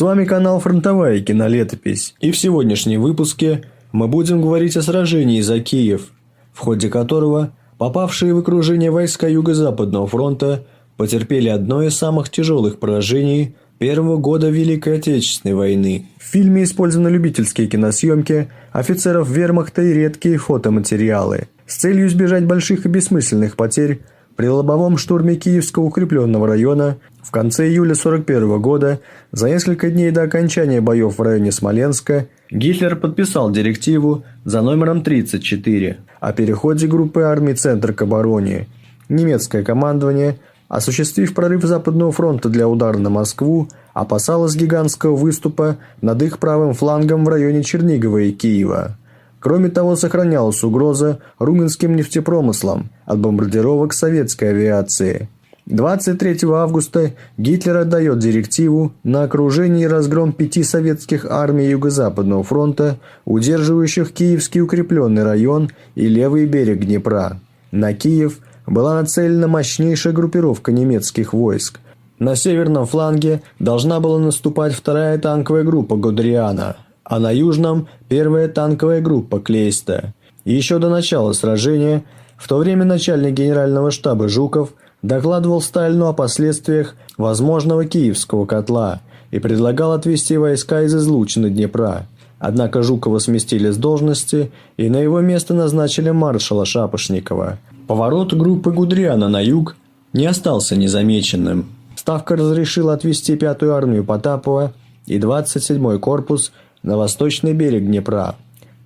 С вами канал «Фронтовая кинолетопись», и в сегодняшнем выпуске мы будем говорить о сражении за Киев, в ходе которого попавшие в окружение войска Юго-Западного фронта потерпели одно из самых тяжелых поражений первого года Великой Отечественной войны. В фильме использованы любительские киносъемки офицеров вермахта и редкие фотоматериалы с целью избежать больших и бессмысленных потерь. При лобовом штурме Киевского укрепленного района в конце июля 1941 года, за несколько дней до окончания боев в районе Смоленска, Гитлер подписал директиву за номером 34 о переходе группы армий «Центр» к обороне. Немецкое командование, осуществив прорыв Западного фронта для удара на Москву, опасалось гигантского выступа над их правым флангом в районе Чернигова и Киева. Кроме того, сохранялась угроза румынским нефтепромыслам от бомбардировок советской авиации. 23 августа Гитлер отдает директиву на окружение и разгром 5 советских армий Юго-Западного фронта, удерживающих Киевский укрепленный район и левый берег Днепра. На Киев была нацелена мощнейшая группировка немецких войск. На северном фланге должна была наступать 2-я танковая группа Гудериана, а на южном – 1-я танковая группа Клейста. Еще до начала сражения, в то время начальник генерального штаба Жуков докладывал Сталину о последствиях возможного Киевского котла и предлагал отвести войска из излучины Днепра. Однако Жукова сместили с должности и на его место назначили маршала Шапошникова. Поворот группы Гудериана на юг не остался незамеченным. Ставка разрешила отвести 5-ю армию Потапова и 27-й корпус на восточный берег Днепра.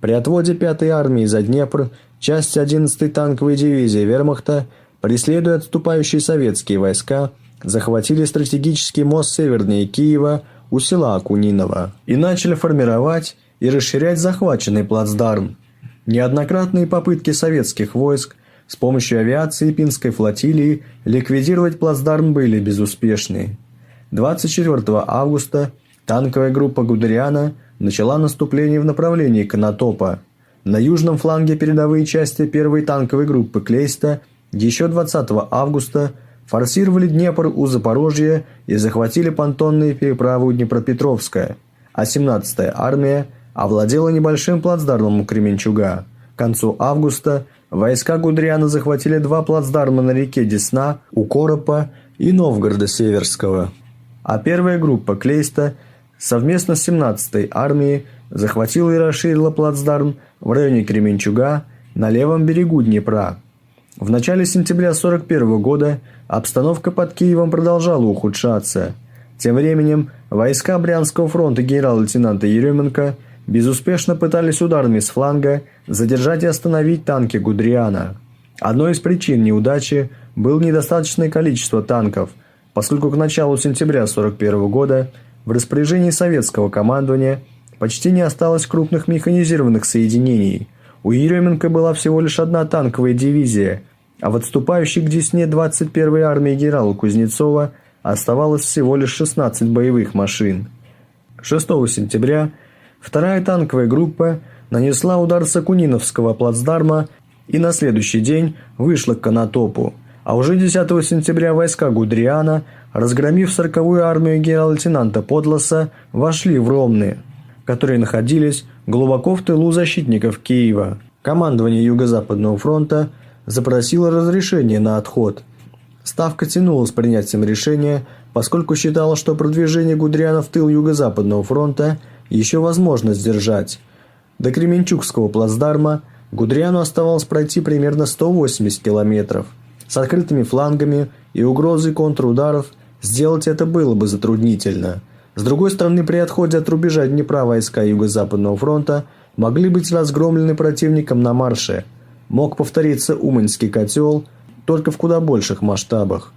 При отводе 5-й армии за Днепр часть 11-й танковой дивизии вермахта, преследуя отступающие советские войска, захватили стратегический мост севернее Киева у села Акуниново и начали формировать и расширять захваченный плацдарм. Неоднократные попытки советских войск с помощью авиации Пинской флотилии ликвидировать плацдарм были безуспешны. 24 августа танковая группа Гудериана начала наступление в направлении Конотопа. На южном фланге передовые части 1-й танковой группы Клейста еще 20 августа форсировали Днепр у Запорожья и захватили понтонные переправы у Днепропетровска, а 17-я армия овладела небольшим плацдармом у Кременчуга. К концу августа войска Гудериана захватили 2 плацдарма на реке Десна у Коропа и Новгорода Северского, а 1-я группа Клейста совместно с 17-й армией захватила и расширила плацдарм в районе Кременчуга на левом берегу Днепра. В начале сентября 1941 года обстановка под Киевом продолжала ухудшаться. Тем временем войска Брянского фронта генерал-лейтенанта Еременко безуспешно пытались ударами с фланга задержать и остановить танки Гудериана. Одной из причин неудачи было недостаточное количество танков, поскольку к началу сентября 1941 года в распоряжении советского командования почти не осталось крупных механизированных соединений. У Еременко была всего лишь 1 танковая дивизия, а в отступающей к Десне 21-й армии генерала Кузнецова оставалось всего лишь 16 боевых машин. 6 сентября 2-я танковая группа нанесла удар с Акуниновского плацдарма и на следующий день вышла к Конотопу, а уже 10 сентября войска Гудериана, разгромив 40-ю армию генерал-лейтенанта Подлоса, вошли в Ромны, которые находились глубоко в тылу защитников Киева. Командование Юго-Западного фронта запросило разрешение на отход. Ставка тянула с принятием решения, поскольку считала, что продвижение Гудериана в тыл Юго-Западного фронта еще возможно сдержать. До Кременчугского плацдарма Гудериану оставалось пройти примерно 180 километров. С открытыми флангами и угрозой контрударов сделать это было бы затруднительно. С другой стороны, при отходе от рубежа Днепра войска Юго-Западного фронта могли быть разгромлены противником на марше. Мог повториться Уманский котел, только в куда больших масштабах.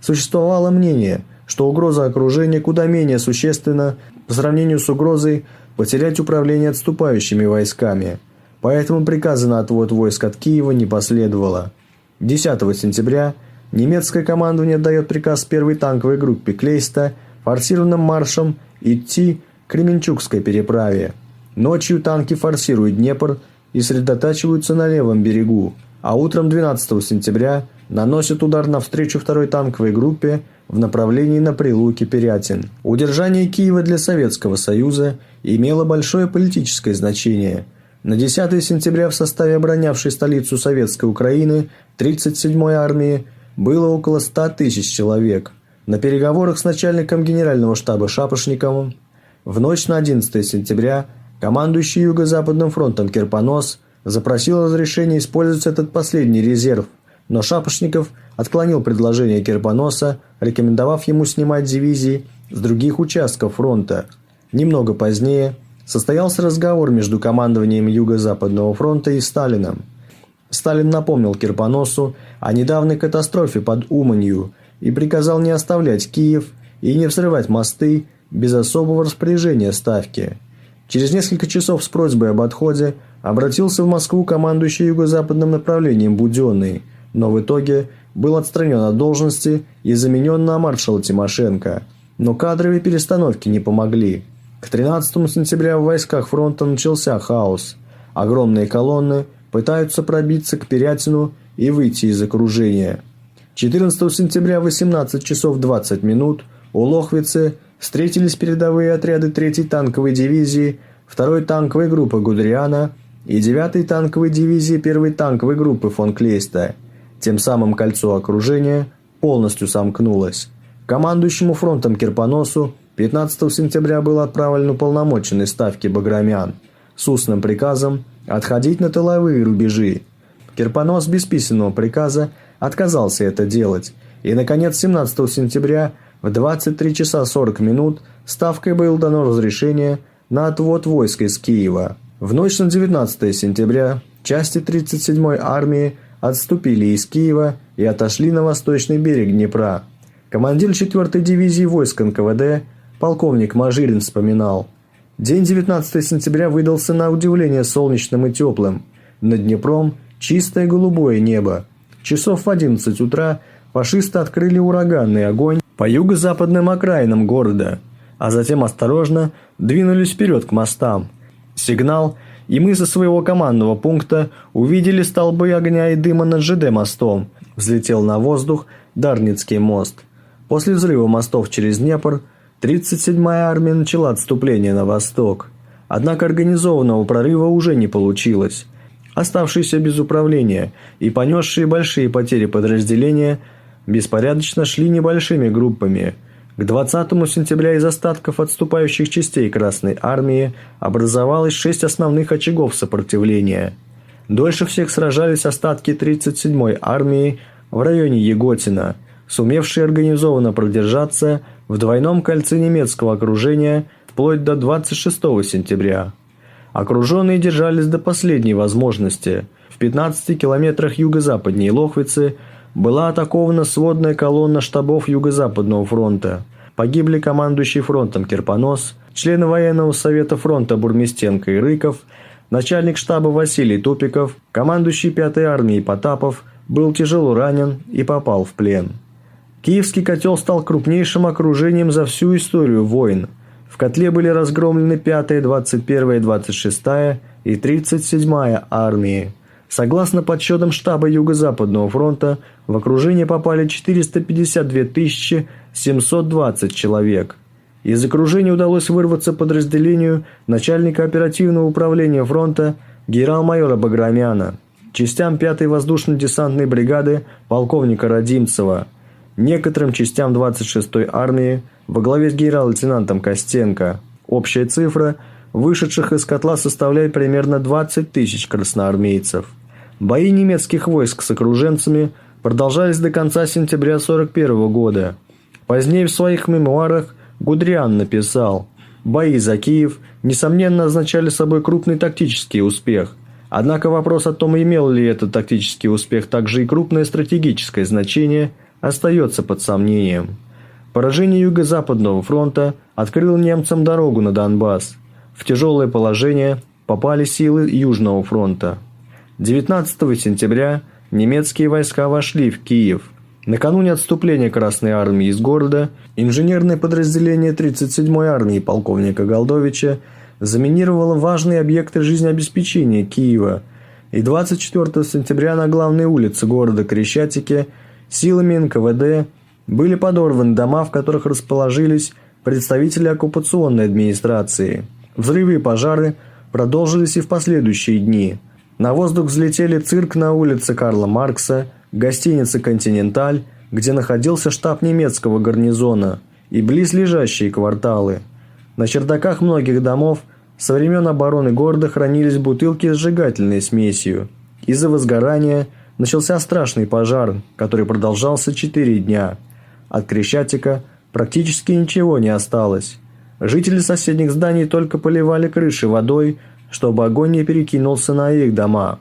Существовало мнение, что угроза окружения куда менее существенна по сравнению с угрозой потерять управление отступающими войсками. Поэтому приказа на отвод войск от Киева не последовало. 10 сентября немецкое командование дает приказ 1-й танковой группе Клейста форсированным маршем идти к Кременчугской переправе. Ночью танки форсируют Днепр и сосредотачиваются на левом берегу, а утром 12 сентября наносит удар навстречу второй танковой группе в направлении на Прилуки-Пирятин. Удержание Киева для Советского Союза имело большое политическое значение. На 10 сентября в составе оборонявшей столицу Советской Украины 37-й армии было около 100 тысяч человек. На переговорах с начальником генерального штаба Шапошниковым в ночь на 11 сентября командующий Юго-Западным фронтом Кирпонос запросил разрешение использовать этот последний резерв, но Шапошников отклонил предложение Кирпоноса, рекомендовав ему снимать дивизии с других участков фронта. Немного позднее состоялся разговор между командованием Юго-Западного фронта и Сталиным. Сталин напомнил Кирпоносу о недавней катастрофе под Уманью и приказал не оставлять Киев и не взрывать мосты без особого распоряжения Ставки. Через несколько часов с просьбой об отходе обратился в Москву командующий юго-западным направлением Буденный, но в итоге был отстранен от должности и заменен на маршала Тимошенко. Но кадровые перестановки не помогли. К 13 сентября в войсках фронта начался хаос. Огромные колонны пытаются пробиться к Пирятину и выйти из окружения. 14 сентября в 18 часов 20 минут у Лохвицы встретились передовые отряды 3-й танковой дивизии 2-й танковой группы Гудериана и 9-й танковой дивизии 1-й танковой группы фон Клейста. Тем самым кольцо окружения полностью сомкнулось. Командующему фронтом Кирпоносу 15 сентября был отправлен уполномоченный Ставки Баграмян с устным приказом отходить на тыловые рубежи. Кирпонос без письменного приказа отказался это делать, и, наконец, 17 сентября в 23 часа 40 минут Ставкой было дано разрешение на отвод войск из Киева. В ночь на 19 сентября части 37-й армии отступили из Киева и отошли на восточный берег Днепра. Командир 4-й дивизии войск НКВД полковник Мажирин вспоминал: «День 19 сентября выдался на удивление солнечным и теплым. Над Днепром чистое голубое небо. Часов в 11 утра фашисты открыли ураганный огонь по юго-западным окраинам города, а затем осторожно двинулись вперед к мостам. Сигнал, и мы со своего командного пункта увидели столбы огня и дыма над ЖД мостом. Взлетел на воздух Дарницкий мост. После взрыва мостов через Днепр 37-я армия начала отступление на восток. Однако организованного прорыва уже не получилось. Оставшиеся без управления и понесшие большие потери подразделения беспорядочно шли небольшими группами. К 20 сентября из остатков отступающих частей Красной армии образовалось 6 основных очагов сопротивления. Дольше всех сражались остатки 37-й армии в районе Еготина, сумевшие организованно продержаться в двойном кольце немецкого окружения вплоть до 26 сентября. Окруженные держались до последней возможности. В 15 километрах юго-западнее Лохвицы была атакована сводная колонна штабов Юго-Западного фронта. Погибли командующий фронтом Кирпонос, члены военного совета фронта Бурмистенко и Рыков, начальник штаба Василий Тупиков, командующий 5-й армией Потапов был тяжело ранен и попал в плен. Киевский котел стал крупнейшим окружением за всю историю войн. В котле были разгромлены 5-я, 21-я, 26-я и 37-я армии. Согласно подсчетам штаба Юго-Западного фронта, в окружение попали 452 720 человек. Из окружения удалось вырваться подразделению начальника оперативного управления фронта генерал-майора Баграмяна, частям 5-й воздушно-десантной бригады полковника Родимцева, некоторым частям 26-й армии во главе с генерал-лейтенантом Костенко. Общая цифра вышедших из котла составляет примерно 20 тысяч красноармейцев. Бои немецких войск с окруженцами продолжались до конца сентября 1941 года. Позднее в своих мемуарах Гудериан написал: «Бои за Киев, несомненно, означали собой крупный тактический успех. Однако вопрос о том, имел ли этот тактический успех также и крупное стратегическое значение, остается под сомнением. Поражение Юго-Западного фронта открыло немцам дорогу на Донбасс. В тяжелое положение попали силы Южного фронта. 19 сентября немецкие войска вошли в Киев. Накануне отступления Красной армии из города инженерное подразделение 37-й армии полковника Голдовича заминировало важные объекты жизнеобеспечения Киева. и 24 сентября на главной улице города Крещатике силами НКВД были подорваны дома, в которых расположились представители оккупационной администрации. Взрывы и пожары продолжились и в последующие дни. На воздух взлетели цирк на улице Карла Маркса, гостиница «Континенталь», где находился штаб немецкого гарнизона, и близлежащие кварталы. На чердаках многих домов со времен обороны города хранились бутылки с сжигательной смесью. Из-за возгорания начался страшный пожар, который продолжался 4 дня. От Крещатика практически ничего не осталось. Жители соседних зданий только поливали крыши водой, чтобы огонь не перекинулся на их дома.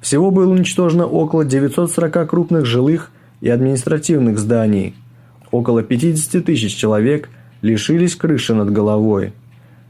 Всего было уничтожено около 940 крупных жилых и административных зданий. Около 50 тысяч человек лишились крыши над головой.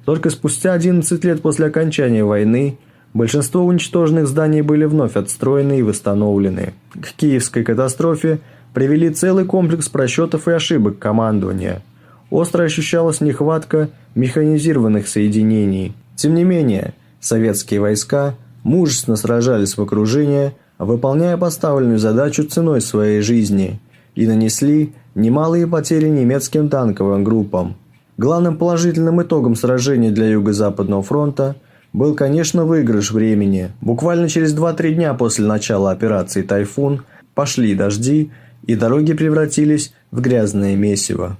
Только спустя 11 лет после окончания войны большинство уничтоженных зданий были вновь отстроены и восстановлены. К Киевской катастрофе привели целый комплекс просчетов и ошибок командования. Остро ощущалась нехватка механизированных соединений. Тем не менее, советские войска мужественно сражались в окружении, выполняя поставленную задачу ценой своей жизни, и нанесли немалые потери немецким танковым группам. Главным положительным итогом сражений для Юго-Западного фронта был, конечно, выигрыш времени. Буквально через 2-3 дня после начала операции «Тайфун» пошли дожди, и дороги превратились в грязное месиво.